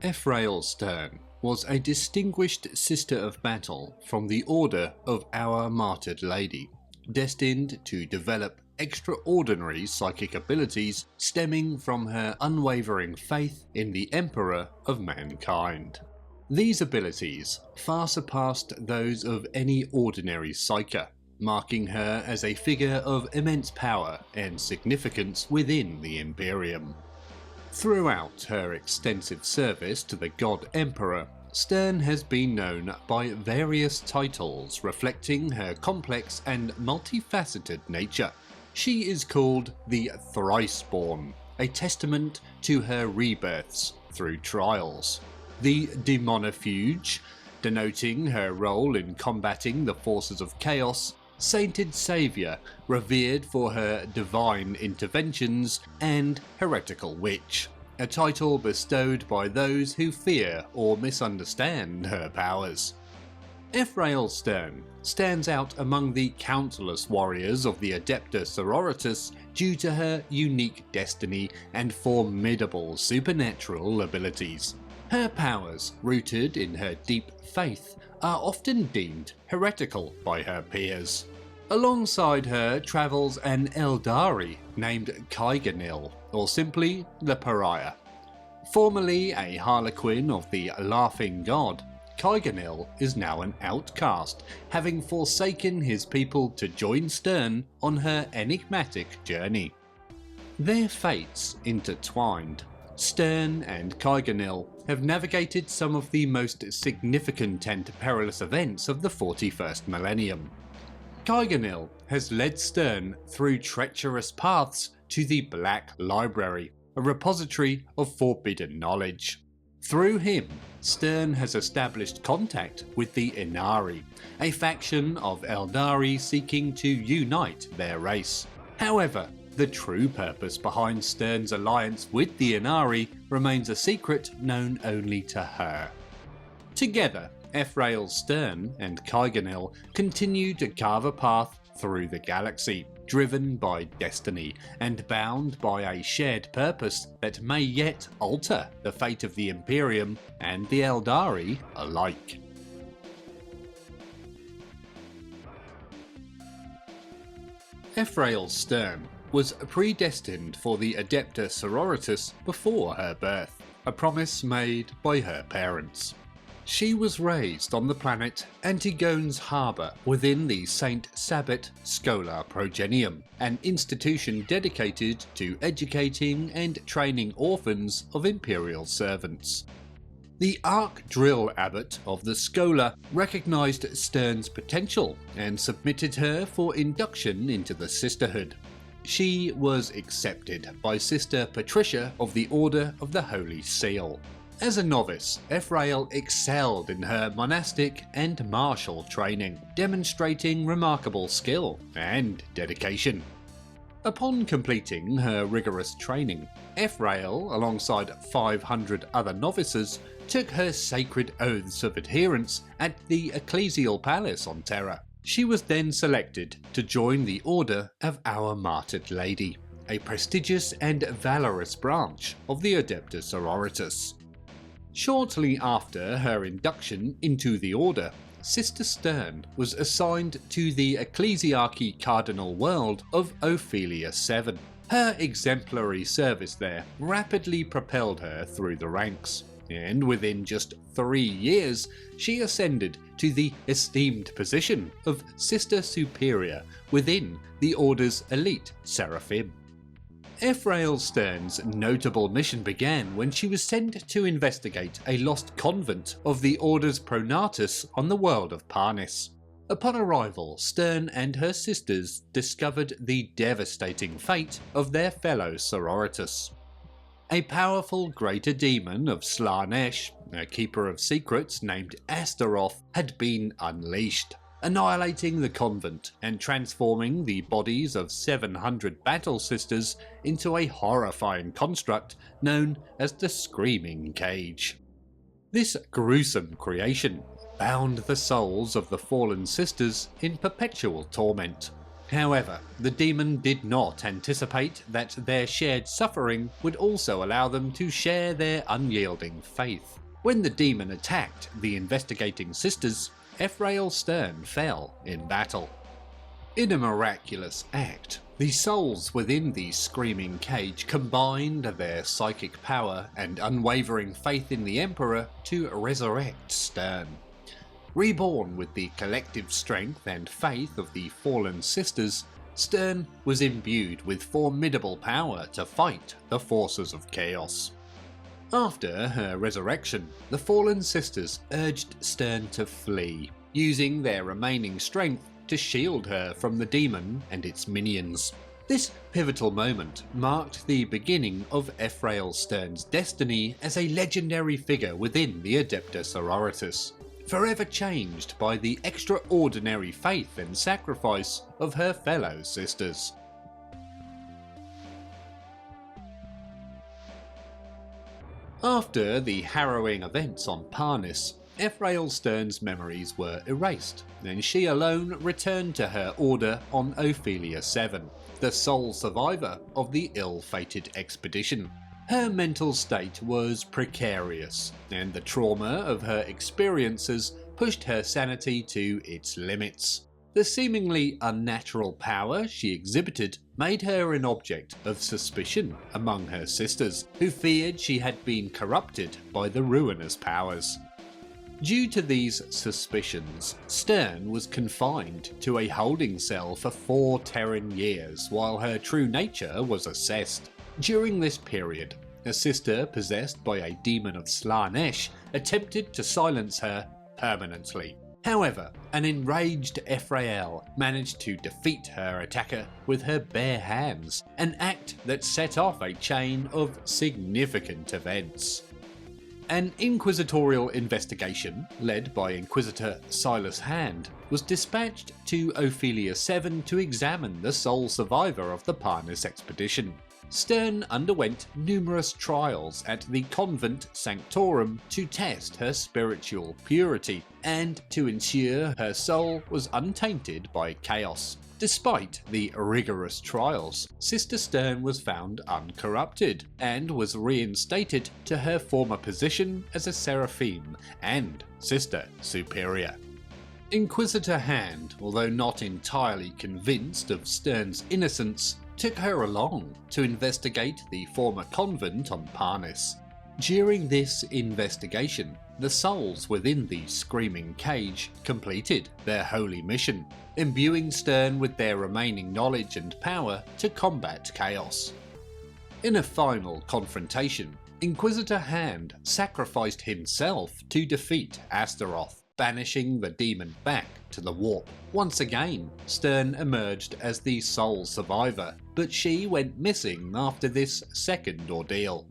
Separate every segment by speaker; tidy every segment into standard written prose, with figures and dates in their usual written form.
Speaker 1: Ephrael Stern was a distinguished Sister of Battle from the Order of Our Martyred Lady, destined to develop extraordinary psychic abilities stemming from her unwavering faith in the Emperor of mankind. These abilities far surpassed those of any ordinary psyker, marking her as a figure of immense power and significance within the Imperium. Throughout her extensive service to the God Emperor, Stern has been known by various titles reflecting her complex and multifaceted nature. She is called the Thrice-born, a testament to her rebirths through trials. The Daemonifuge, denoting her role in combating the forces of chaos. Sainted saviour, revered for her divine interventions, and Heretical witch, a title bestowed by those who fear or misunderstand her powers. Ephrael Stern stands out among the countless warriors of the Adeptus Sororitas due to her unique destiny and formidable supernatural abilities. Her powers, rooted in her deep faith, are often deemed heretical by her peers. Alongside her travels an Eldari named Kaiganil, or simply the Pariah. Formerly a harlequin of the Laughing God, Kaiganil is now an outcast, having forsaken his people to join Stern on her enigmatic journey. Their fates intertwined. Stern and Kaiganil have navigated some of the most significant and perilous events of the 41st millennium. Kaiganil has led Stern through treacherous paths to the Black Library, a repository of forbidden knowledge. Through him, Stern has established contact with the Inari, a faction of Eldari seeking to unite their race. However, the true purpose behind Stern's alliance with the Inari remains a secret known only to her. Together, Ephrael Stern and Kaiganil continue to carve a path through the galaxy, driven by destiny and bound by a shared purpose that may yet alter the fate of the Imperium and the Eldari alike. Ephrael Stern was predestined for the Adeptus Sororitas before her birth, a promise made by her parents. She was raised on the planet Antigone's Harbour within the St. Sabbat Scholar Progenium, an institution dedicated to educating and training orphans of Imperial servants. The Arch-Drill Abbot of the Scholar recognised Stern's potential and submitted her for induction into the Sisterhood. She was accepted by Sister Patricia of the Order of the Holy Seal. As a novice, Ephrael excelled in her monastic and martial training, demonstrating remarkable skill and dedication. Upon completing her rigorous training, Ephrael, alongside 500 other novices, took her sacred oaths of adherence at the Ecclesial Palace on Terra. She was then selected to join the Order of Our Martyred Lady, a prestigious and valorous branch of the Adeptus Sororitas. Shortly after her induction into the Order, Sister Stern was assigned to the Ecclesiarchy Cardinal World of Ophelia 7. Her exemplary service there rapidly propelled her through the ranks, and within just 3 years, she ascended to the esteemed position of Sister Superior within the Order's elite Seraphim. Ephrael Stern's notable mission began when she was sent to investigate a lost convent of the Order's Pronatus on the world of Parnis. Upon arrival, Stern and her sisters discovered the devastating fate of their fellow sororitas. A powerful greater demon of Slanesh, a keeper of secrets named Astaroth, had been unleashed, annihilating the convent and transforming the bodies of 700 battle sisters into a horrifying construct known as the Screaming Cage. This gruesome creation bound the souls of the fallen sisters in perpetual torment, However, the demon did not anticipate that their shared suffering would also allow them to share their unyielding faith. When the demon attacked the investigating sisters, Ephrael Stern fell in battle. In a miraculous act, the souls within the screaming cage combined their psychic power and unwavering faith in the Emperor to resurrect Stern. Reborn with the collective strength and faith of the fallen sisters, Stern was imbued with formidable power to fight the forces of chaos. After her resurrection, the fallen sisters urged Stern to flee, using their remaining strength to shield her from the demon and its minions. This pivotal moment marked the beginning of Ephrael Stern's destiny as a legendary figure within the Adepta Sororitas, forever changed by the extraordinary faith and sacrifice of her fellow sisters. After the harrowing events on Parnis, Ephrael Stern's memories were erased, and she alone returned to her order on Ophelia 7, the sole survivor of the ill-fated expedition. Her mental state was precarious, and the trauma of her experiences pushed her sanity to its limits. The seemingly unnatural power she exhibited made her an object of suspicion among her sisters, who feared she had been corrupted by the ruinous powers. Due to these suspicions, Stern was confined to a holding cell for 4 Terran years while her true nature was assessed. During this period, a sister possessed by a demon of Slanesh attempted to silence her permanently. However, an enraged Ephrael managed to defeat her attacker with her bare hands, an act that set off a chain of significant events. An inquisitorial investigation, led by Inquisitor Silas Hand, was dispatched to Ophelia 7 to examine the sole survivor of the Parnis expedition. Stern underwent numerous trials at the convent sanctorum to test her spiritual purity, and to ensure her soul was untainted by chaos. Despite the rigorous trials, Sister Stern was found uncorrupted, and was reinstated to her former position as a Seraphim and Sister Superior. Inquisitor Hand, although not entirely convinced of Stern's innocence, took her along to investigate the former convent on Parnis. During this investigation, the souls within the screaming cage completed their holy mission, imbuing Stern with their remaining knowledge and power to combat chaos. In a final confrontation, Inquisitor Hand sacrificed himself to defeat Astaroth, banishing the demon back to the warp. Once again, Stern emerged as the sole survivor, but she went missing after this second ordeal.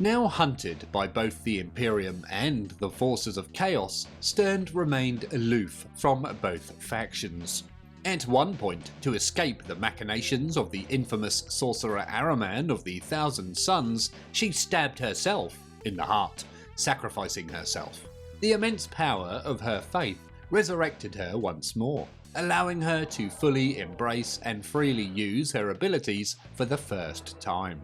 Speaker 1: Now hunted by both the Imperium and the forces of chaos, Stern remained aloof from both factions. At one point, to escape the machinations of the infamous sorcerer Araman of the Thousand Suns, she stabbed herself in the heart, sacrificing herself. The immense power of her faith resurrected her once more, allowing her to fully embrace and freely use her abilities for the first time.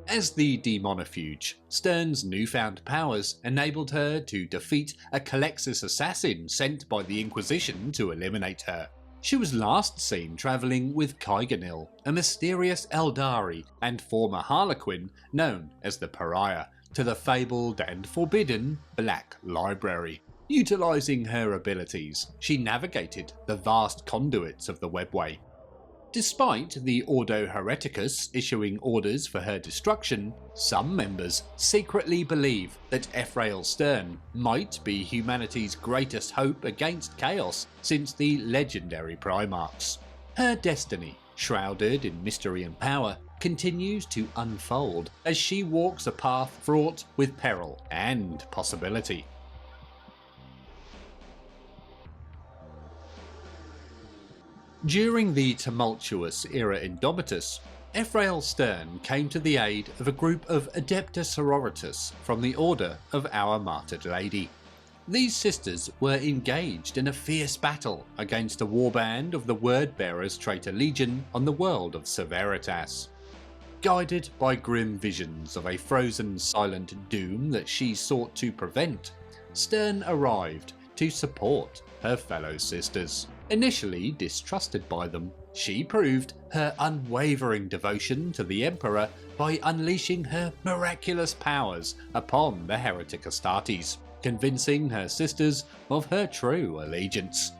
Speaker 1: As the Daemonifuge, Stern's newfound powers enabled her to defeat a Calexis assassin sent by the Inquisition to eliminate her. She was last seen travelling with Kaiganil, a mysterious Eldari and former Harlequin known as the Pariah, to the fabled and forbidden Black Library. Utilising her abilities, she navigated the vast conduits of the webway. Despite the Ordo Hereticus issuing orders for her destruction, some members secretly believe that Ephrael Stern might be humanity's greatest hope against chaos since the legendary Primarchs. Her destiny, shrouded in mystery and power, continues to unfold as she walks a path fraught with peril and possibility. During the tumultuous era Indomitus, Ephrael Stern came to the aid of a group of Adepta Sororitas from the Order of Our Martyred Lady. These sisters were engaged in a fierce battle against a warband of the Word-bearers' traitor legion on the world of Severitas. Guided by grim visions of a frozen silent doom that she sought to prevent, Stern arrived to support her fellow sisters. Initially distrusted by them, she proved her unwavering devotion to the Emperor by unleashing her miraculous powers upon the heretic Astartes, convincing her sisters of her true allegiance.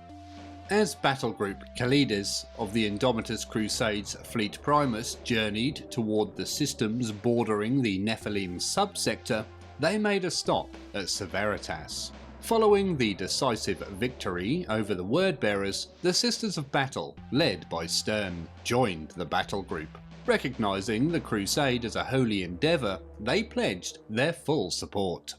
Speaker 1: As battle group Kalidas of the Indomitus Crusades Fleet Primus journeyed toward the systems bordering the Nephilim subsector, they made a stop at Severitas. Following the decisive victory over the Word-bearers, the Sisters of Battle, led by Stern, joined the battle group. Recognizing the crusade as a holy endeavour, they pledged their full support.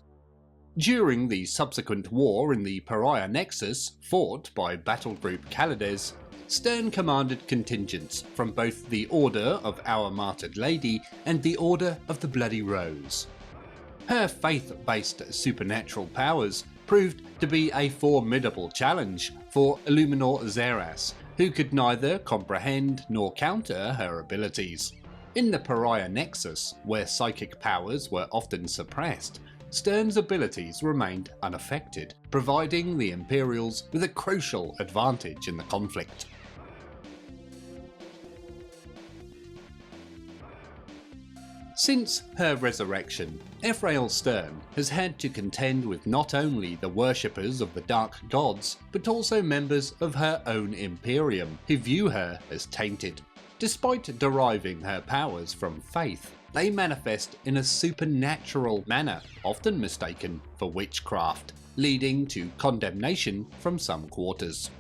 Speaker 1: During the subsequent war in the Pariah Nexus, fought by battle group Kalidas, Stern commanded contingents from both the Order of Our Martyred Lady and the Order of the Bloody Rose. Her faith-based supernatural powers proved to be a formidable challenge for Illuminor Xeras, who could neither comprehend nor counter her abilities. In the Pariah Nexus, where psychic powers were often suppressed, Stern's abilities remained unaffected, providing the Imperials with a crucial advantage in the conflict. Since her resurrection, Ephrael Stern has had to contend with not only the worshippers of the dark gods, but also members of her own Imperium, who view her as tainted. Despite deriving her powers from faith, they manifest in a supernatural manner, often mistaken for witchcraft, leading to condemnation from some quarters.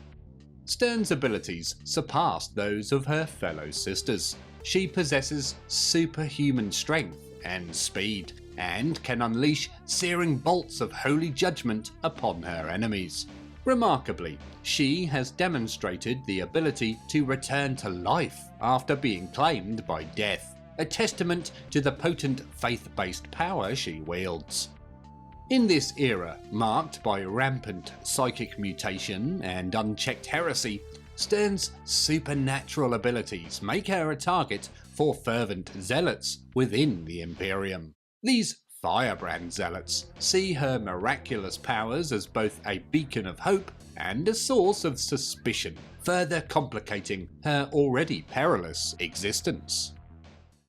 Speaker 1: Stern's abilities surpass those of her fellow sisters. She possesses superhuman strength and speed, and can unleash searing bolts of holy judgment upon her enemies. Remarkably, she has demonstrated the ability to return to life after being claimed by death, a testament to the potent faith-based power she wields. In this era, marked by rampant psychic mutation and unchecked heresy, Stern's supernatural abilities make her a target for fervent zealots within the Imperium. These firebrand zealots see her miraculous powers as both a beacon of hope and a source of suspicion, further complicating her already perilous existence.